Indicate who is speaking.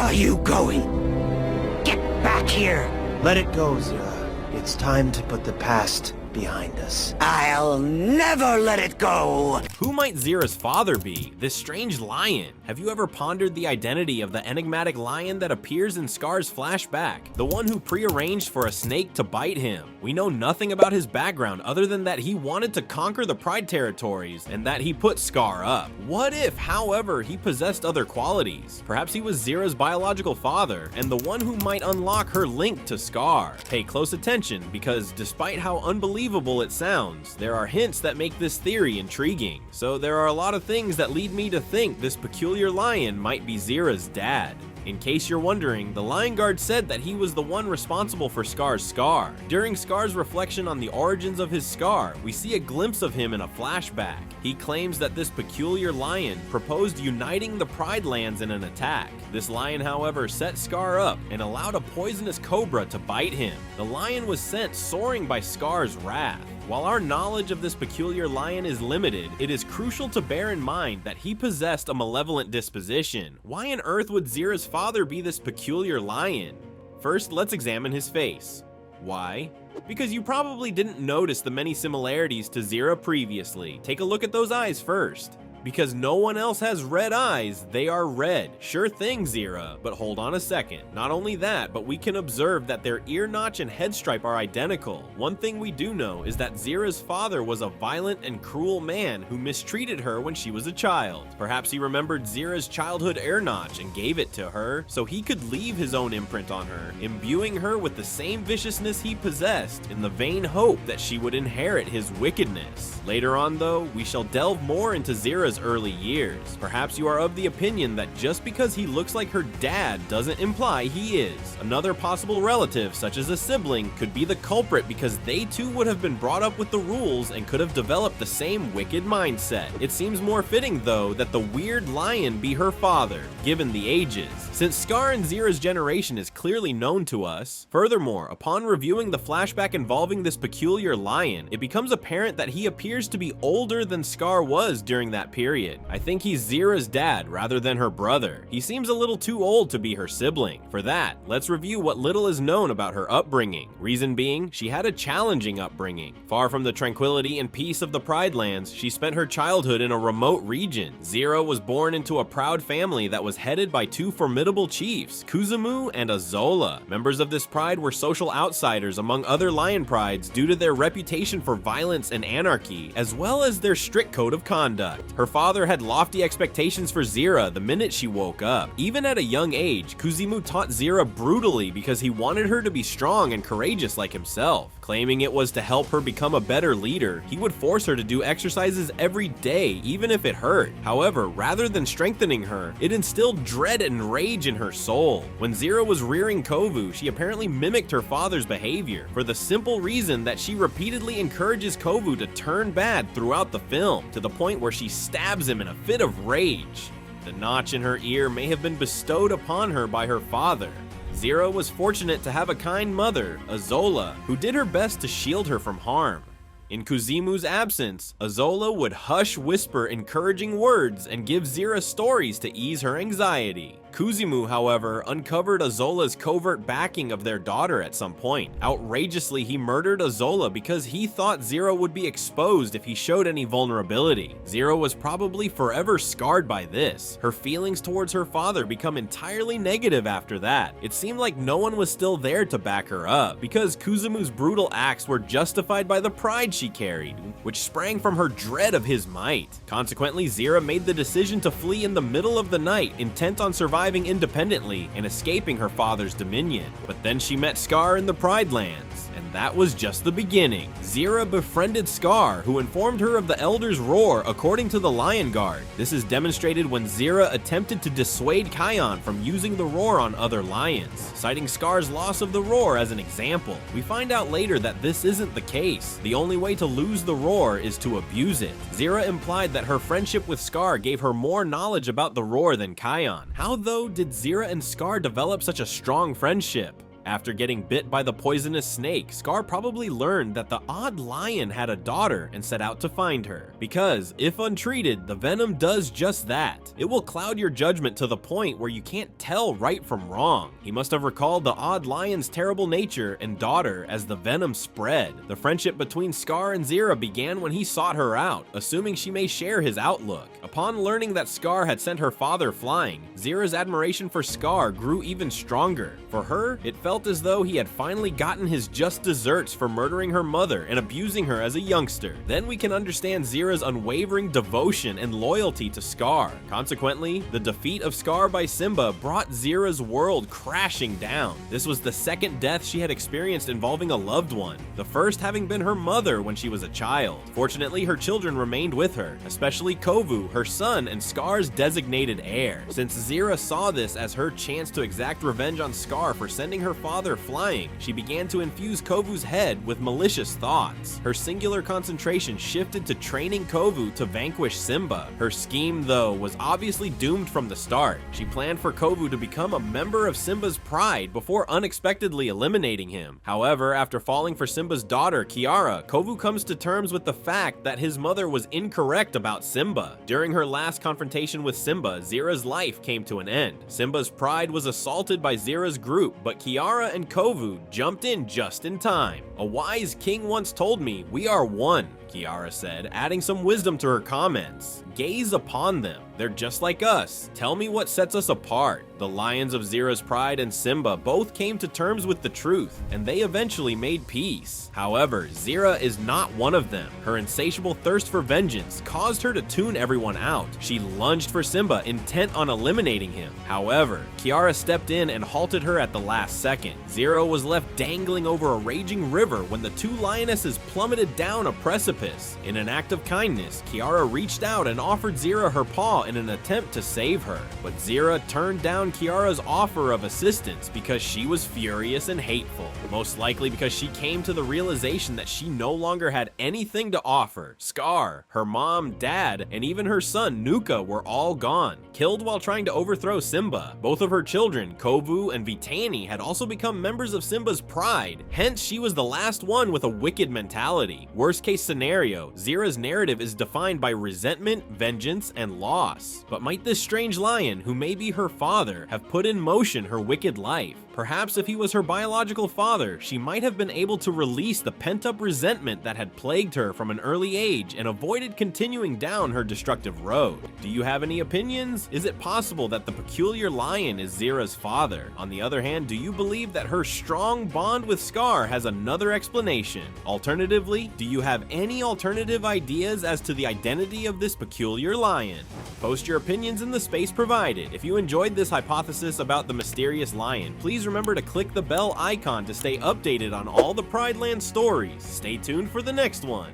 Speaker 1: are you going? Get back here!
Speaker 2: Let it go, Zira. It's time to put the past behind us.
Speaker 1: I'll never let it go!
Speaker 3: Who might Zira's father be? This strange lion. Have you ever pondered the identity of the enigmatic lion that appears in Scar's flashback? The one who prearranged for a snake to bite him. We know nothing about his background other than that he wanted to conquer the Pride territories and that he put Scar up. What if, however, he possessed other qualities? Perhaps he was Zira's biological father and the one who might unlock her link to Scar. Pay close attention because despite how unbelievable it sounds, there are hints that make this theory intriguing. So there are a lot of things that lead me to think this peculiar lion might be Zira's dad. In case you're wondering, the Lion Guard said that he was the one responsible for Scar's scar. During Scar's reflection on the origins of his scar, we see a glimpse of him in a flashback. He claims that this peculiar lion proposed uniting the Pride lands in an attack. This lion, however, set Scar up and allowed a poisonous cobra to bite him. The lion was sent soaring by Scar's wrath. While our knowledge of this peculiar lion is limited, it is crucial to bear in mind that he possessed a malevolent disposition. Why on earth would Zira's father be this peculiar lion? First, let's examine his face. Why? Because you probably didn't notice the many similarities to Zira previously. Take a look at those eyes first. Because no one else has red eyes, they are red. Sure thing, Zira, but hold on a second. Not only that, but we can observe that their ear notch and head stripe are identical. One thing we do know is that Zira's father was a violent and cruel man who mistreated her when she was a child. Perhaps he remembered Zira's childhood ear notch and gave it to her, so he could leave his own imprint on her, imbuing her with the same viciousness he possessed in the vain hope that she would inherit his wickedness. Later on though, we shall delve more into Zira's early years. Perhaps you are of the opinion that just because he looks like her dad doesn't imply he is. Another possible relative, such as a sibling, could be the culprit because they too would have been brought up with the rules and could have developed the same wicked mindset. It seems more fitting though that the weird lion be her father, given the ages, since Scar and Zira's generation is clearly known to us. Furthermore, upon reviewing the flashback involving this peculiar lion, it becomes apparent that he appears to be older than Scar was during that period. I think he's Zira's dad rather than her brother. He seems a little too old to be her sibling. For that, let's review what little is known about her upbringing. Reason being, she had a challenging upbringing. Far from the tranquility and peace of the Pride lands, she spent her childhood in a remote region. Zira was born into a proud family that was headed by two formidable chiefs, Kuzumu and Azola. Members of this pride were social outsiders among other lion prides due to their reputation for violence and anarchy, as well as their strict code of conduct. Her father had lofty expectations for Zira the minute she woke up. Even at a young age, Kuzumu taught Zira brutally because he wanted her to be strong and courageous like himself. Claiming it was to help her become a better leader, he would force her to do exercises every day, even if it hurt. However, rather than strengthening her, it instilled dread and rage in her soul. When Zira was rearing Kovu, she apparently mimicked her father's behavior, for the simple reason that she repeatedly encourages Kovu to turn bad throughout the film, to the point where she stabs him in a fit of rage. The notch in her ear may have been bestowed upon her by her father. Zira was fortunate to have a kind mother, Azola, who did her best to shield her from harm. In Kuzimu's absence, Azola would whisper encouraging words and give Zira stories to ease her anxiety. Kuzimu, however, uncovered Azola's covert backing of their daughter at some point. Outrageously, he murdered Azola because he thought Zira would be exposed if he showed any vulnerability. Zira was probably forever scarred by this. Her feelings towards her father become entirely negative after that. It seemed like no one was still there to back her up, because Kuzimu's brutal acts were justified by the pride she carried, which sprang from her dread of his might. Consequently, Zira made the decision to flee in the middle of the night, intent on surviving independently and escaping her father's dominion. But then she met Scar in the Pride Lands, and that was just the beginning. Zira befriended Scar, who informed her of the Elder's roar according to the Lion Guard. This is demonstrated when Zira attempted to dissuade Kion from using the roar on other lions, citing Scar's loss of the roar as an example. We find out later that this isn't the case. The only way to lose the roar is to abuse it. Zira implied that her friendship with Scar gave her more knowledge about the roar than Kion. How though did Zira and Scar develop such a strong friendship? After getting bit by the poisonous snake, Scar probably learned that the odd lion had a daughter and set out to find her. Because, if untreated, the venom does just that. It will cloud your judgment to the point where you can't tell right from wrong. He must have recalled the odd lion's terrible nature and daughter as the venom spread. The friendship between Scar and Zira began when he sought her out, assuming she may share his outlook. Upon learning that Scar had sent her father flying, Zira's admiration for Scar grew even stronger. For her, it felt as though he had finally gotten his just desserts for murdering her mother and abusing her as a youngster. Then we can understand Zira's unwavering devotion and loyalty to Scar. Consequently, the defeat of Scar by Simba brought Zira's world crashing down. This was the second death she had experienced involving a loved one, the first having been her mother when she was a child. Fortunately, her children remained with her, especially Kovu, her son and Scar's designated heir. Since Zira saw this as her chance to exact revenge on Scar for sending her father flying, she began to infuse Kovu's head with malicious thoughts. Her singular concentration shifted to training Kovu to vanquish Simba. Her scheme, though, was obviously doomed from the start. She planned for Kovu to become a member of Simba's pride before unexpectedly eliminating him. However, after falling for Simba's daughter, Kiara, Kovu comes to terms with the fact that his mother was incorrect about Simba. During her last confrontation with Simba, Zira's life came to an end. Simba's pride was assaulted by Zira's group, but Kiara and Kovu jumped in just in time. "A wise king once told me, 'We are one,'" Kiara said, adding some wisdom to her comments. "Gaze upon them. They're just like us. Tell me what sets us apart." The lions of Zira's pride and Simba both came to terms with the truth, and they eventually made peace. However, Zira is not one of them. Her insatiable thirst for vengeance caused her to tune everyone out. She lunged for Simba, intent on eliminating him. However, Kiara stepped in and halted her at the last second. Zira was left dangling over a raging river when the two lionesses plummeted down a precipice. In an act of kindness, Kiara reached out and offered Zira her paw in an attempt to save her. But Zira turned down Kiara's offer of assistance because she was furious and hateful. Most likely because she came to the realization that she no longer had anything to offer. Scar, her mom, dad, and even her son Nuka were all gone, killed while trying to overthrow Simba. Both of her children, Kovu and Vitani, had also become members of Simba's pride. Hence, she was the last one with a wicked mentality. Worst case scenario, Zira's narrative is defined by resentment, vengeance, and loss. But might this strange lion, who may be her father, have put in motion her wicked life? Perhaps if he was her biological father, she might have been able to release the pent-up resentment that had plagued her from an early age and avoided continuing down her destructive road. Do you have any opinions? Is it possible that the peculiar lion is Zira's father? On the other hand, do you believe that her strong bond with Scar has another explanation? Alternatively, do you have any alternative ideas as to the identity of this peculiar lion? Post your opinions in the space provided. If you enjoyed this hypothesis about the mysterious lion, please remember to click the bell icon to stay updated on all the Pride Land stories. Stay tuned for the next one.